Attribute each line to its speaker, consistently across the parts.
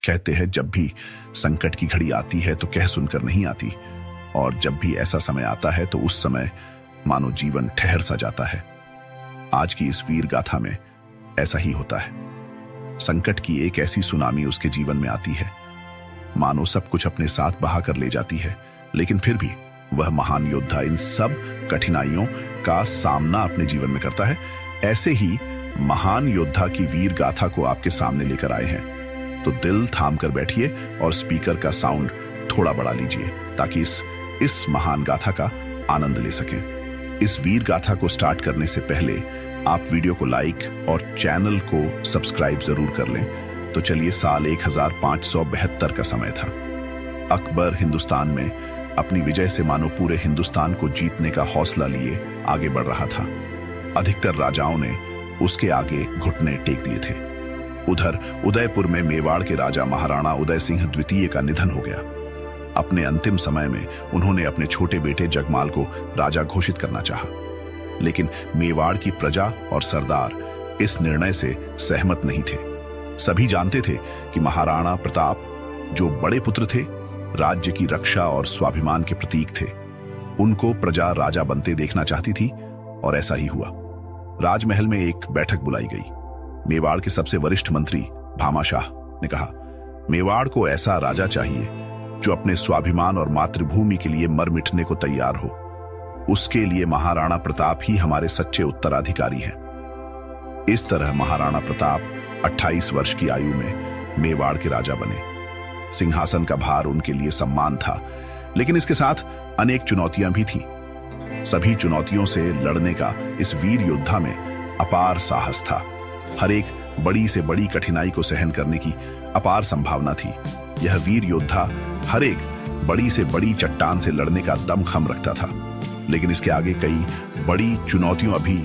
Speaker 1: कहते हैं जब भी संकट की घड़ी आती है तो कह सुनकर नहीं आती, और जब भी ऐसा समय आता है तो उस समय मानो जीवन ठहर सा जाता है। आज की इस वीर गाथा में ऐसा ही होता है। संकट की एक ऐसी सुनामी उसके जीवन में आती है, मानो सब कुछ अपने साथ बहा कर ले जाती है, लेकिन फिर भी वह महान योद्धा इन सब कठिनाइयों का सामना अपने जीवन में करता है। ऐसे ही महान योद्धा की वीर गाथा को आपके सामने लेकर आए हैं, तो दिल थाम कर बैठिए और स्पीकर का साउंड थोड़ा बढ़ा लीजिए ताकि इस महान गाथा का आनंद ले सकें। इस वीर गाथा को स्टार्ट करने से पहले आप वीडियो को लाइक और चैनल को सब्सक्राइब जरूर कर लें। तो चलिए, साल 1572 का समय था। अकबर हिंदुस्तान में अपनी विजय से मानो पूरे हिंदुस्तान को जीतने का हौसला लिए आगे बढ़ रहा था। अधिकतर राजाओं ने उसके आगे घुटने टेक दिए थे। उधर उदयपुर में मेवाड़ के राजा महाराणा उदय सिंह द्वितीय का निधन हो गया। अपने अंतिम समय में उन्होंने अपने छोटे बेटे जगमाल को राजा घोषित करना चाहा, लेकिन मेवाड़ की प्रजा और सरदार इस निर्णय से सहमत नहीं थे। सभी जानते थे कि महाराणा प्रताप जो बड़े पुत्र थे, राज्य की रक्षा और स्वाभिमान के प्रतीक थे, उनको प्रजा राजा बनते देखना चाहती थी, और ऐसा ही हुआ। राजमहल में एक बैठक बुलाई गई। मेवाड़ के सबसे वरिष्ठ मंत्री भामाशाह ने कहा, मेवाड़ को ऐसा राजा चाहिए जो अपने स्वाभिमान और मातृभूमि के लिए मर मिटने को तैयार हो। उसके लिए महाराणा प्रताप ही हमारे सच्चे उत्तराधिकारी हैं। इस तरह महाराणा प्रताप 28 वर्ष की आयु में मेवाड़ के राजा बने। सिंहासन का भार उनके लिए सम्मान था, लेकिन इसके साथ अनेक चुनौतियां भी थीं। सभी चुनौतियों से लड़ने का इस वीर योद्धा में अपार साहस था। हर एक बड़ी से बड़ी कठिनाई को सहन करने की अपार संभावना थी। यह वीर योद्धा हर एक बड़ी से बड़ी चट्टान से लड़ने का दमखम रखता था, लेकिन इसके आगे कई बड़ी चुनौतियां अभी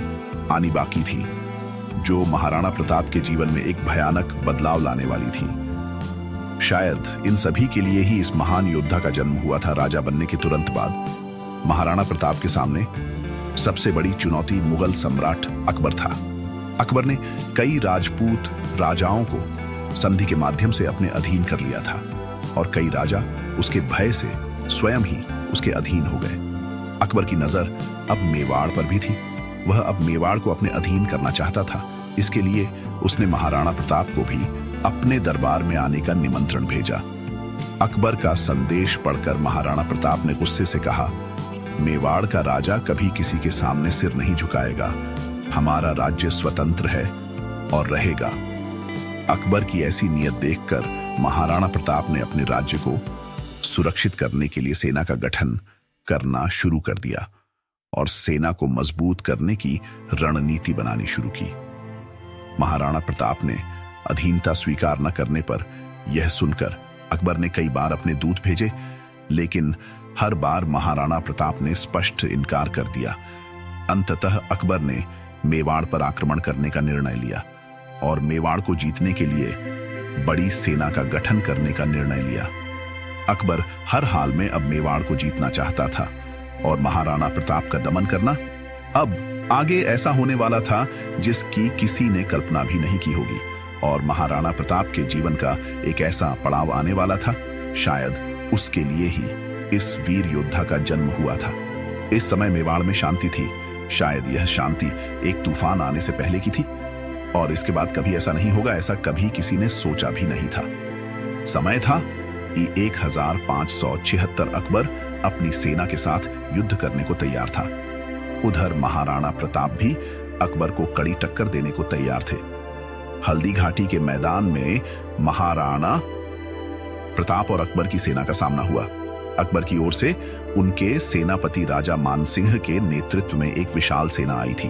Speaker 1: आनी बाकी थी, जो महाराणा प्रताप के जीवन में एक भयानक बदलाव लाने वाली थी। शायद इन सभी के लिए ही इस महान योद्धा का जन्म हुआ था। राजा बनने के तुरंत बाद महाराणा प्रताप के सामने सबसे बड़ी चुनौती मुगल सम्राट अकबर था। अकबर ने कई राजपूत राजाओं को संधि के माध्यम से अपने अधीन कर लिया था, और कई राजा उसके भय से स्वयं ही उसके अधीन हो गए। अकबर की नजर अब मेवाड़ पर भी थी। वह अब मेवाड़ को अपने अधीन करना चाहता था। इसके लिए उसने महाराणा प्रताप को भी अपने दरबार में आने का निमंत्रण भेजा। अकबर का संदेश पढ़कर महाराणा प्रताप ने गुस्से से कहा, मेवाड़ का राजा कभी किसी के सामने सिर नहीं झुकाएगा। हमारा राज्य स्वतंत्र है और रहेगा। अकबर की ऐसी नियत देखकर महाराणा प्रताप ने अपने राज्य को सुरक्षित करने के लिए सेना का गठन करना शुरू कर दिया और सेना को मजबूत करने की रणनीति बनानी शुरू की। महाराणा प्रताप ने अधीनता स्वीकार न करने पर यह सुनकर अकबर ने कई बार अपने दूत भेजे, लेकिन हर बार महाराणा प्रताप ने स्पष्ट इनकार कर दिया। अंततः अकबर ने मेवाड़ पर आक्रमण करने का निर्णय लिया और मेवाड़ को जीतने के लिए बड़ी सेना का गठन करने का निर्णय लिया। अकबर हर हाल में अब मेवाड़ को जीतना चाहता था और महाराणा प्रताप का दमन करना अब आगे ऐसा होने वाला था जिसकी किसी ने कल्पना भी नहीं की होगी। और महाराणा प्रताप के जीवन का एक ऐसा पड़ाव आने वाला था, शायद उसके लिए ही इस वीर योद्धा का जन्म हुआ था। इस समय मेवाड़ में शांति थी। शायद यह शांति एक तूफान आने से पहले की थी, और इसके बाद कभी ऐसा नहीं होगा, ऐसा कभी किसी ने सोचा भी नहीं था। समय था कि 1576 अकबर अपनी सेना के साथ युद्ध करने को तैयार था। उधर महाराणा प्रताप भी अकबर को कड़ी टक्कर देने को तैयार थे। हल्दी घाटी के मैदान में महाराणा प्रताप और अकबर की सेना का सामना हुआ। अकबर की ओर से उनके सेनापति राजा मानसिंह के नेतृत्व में एक विशाल सेना आई थी।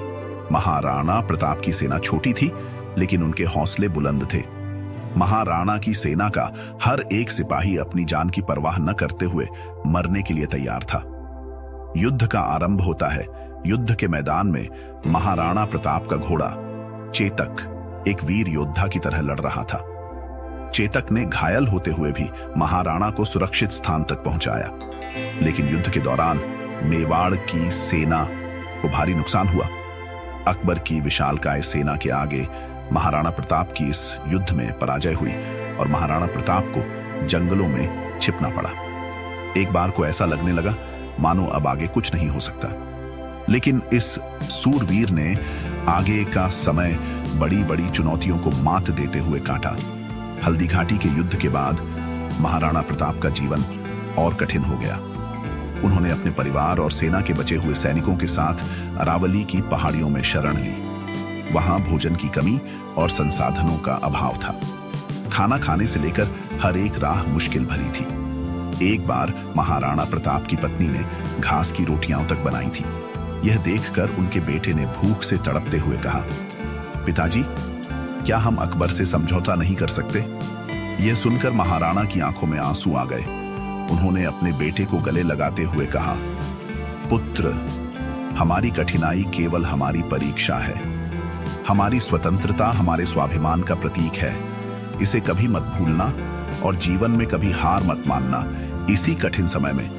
Speaker 1: महाराणा प्रताप की सेना छोटी थी, लेकिन उनके हौसले बुलंद थे। महाराणा की सेना का हर एक सिपाही अपनी जान की परवाह न करते हुए मरने के लिए तैयार था। युद्ध का आरंभ होता है। युद्ध के मैदान में महाराणा प्रताप का घोड़ा चेतक एक वीर योद्धा की तरह लड़ रहा था। चेतक ने घायल होते हुए भी महाराणा को सुरक्षित स्थान तक पहुंचाया, लेकिन युद्ध के दौरान मेवाड़ की सेना को भारी नुकसान हुआ। अकबर की विशालकाय सेना के आगे महाराणा प्रताप की इस युद्ध में पराजय हुई और महाराणा प्रताप को जंगलों में छिपना पड़ा। एक बार को ऐसा लगने लगा मानो अब आगे कुछ नहीं हो सकता, लेकिन इस सूरवीर ने आगे का समय बड़ी बड़ी चुनौतियों को मात देते हुए काटा। हल्दी घाटी के युद्ध के बाद महाराणा प्रताप का जीवन और कठिन हो गया। उन्होंने अपने परिवार और सेना के बचे हुए सैनिकों के साथ अरावली की पहाड़ियों में शरण ली। वहां भोजन की कमी और संसाधनों का अभाव था। खाना खाने से लेकर हर एक राह मुश्किल भरी थी। एक बार महाराणा प्रताप की पत्नी ने घास की रोटियां तक बनाई थी। यह देखकर उनके बेटे ने भूख से तड़पते हुए कहा, पिताजी, क्या हम अकबर से समझौता नहीं कर सकते? यह सुनकर महाराणा की आंखों में आंसू आ गए। उन्होंने अपने बेटे को गले लगाते हुए कहा, पुत्र, हमारी कठिनाई केवल हमारी परीक्षा है। हमारी स्वतंत्रता हमारे स्वाभिमान का प्रतीक है। इसे कभी मत भूलना और जीवन में कभी हार मत मानना। इसी कठिन समय में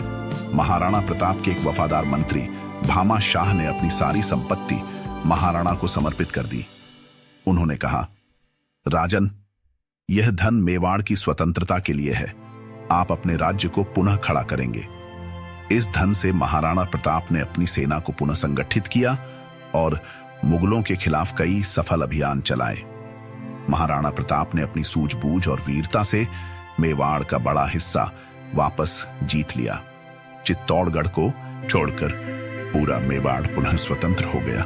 Speaker 1: महाराणा प्रताप के एक वफादार मंत्री भामा शाह ने अपनी सारी संपत्ति महाराणा को समर्पित कर दी। उन्होंने कहा, राजन, यह धन मेवाड़ की स्वतंत्रता के लिए है। आप अपने राज्य को पुनः खड़ा करेंगे। इस धन से महाराणा प्रताप ने अपनी सेना को पुनः संगठित किया और मुगलों के खिलाफ कई सफल अभियान चलाए। महाराणा प्रताप ने अपनी सूझबूझ और वीरता से मेवाड़ का बड़ा हिस्सा वापस जीत लिया। चित्तौड़गढ़ को छोड़कर पूरा मेवाड़ पुनः स्वतंत्र हो गया।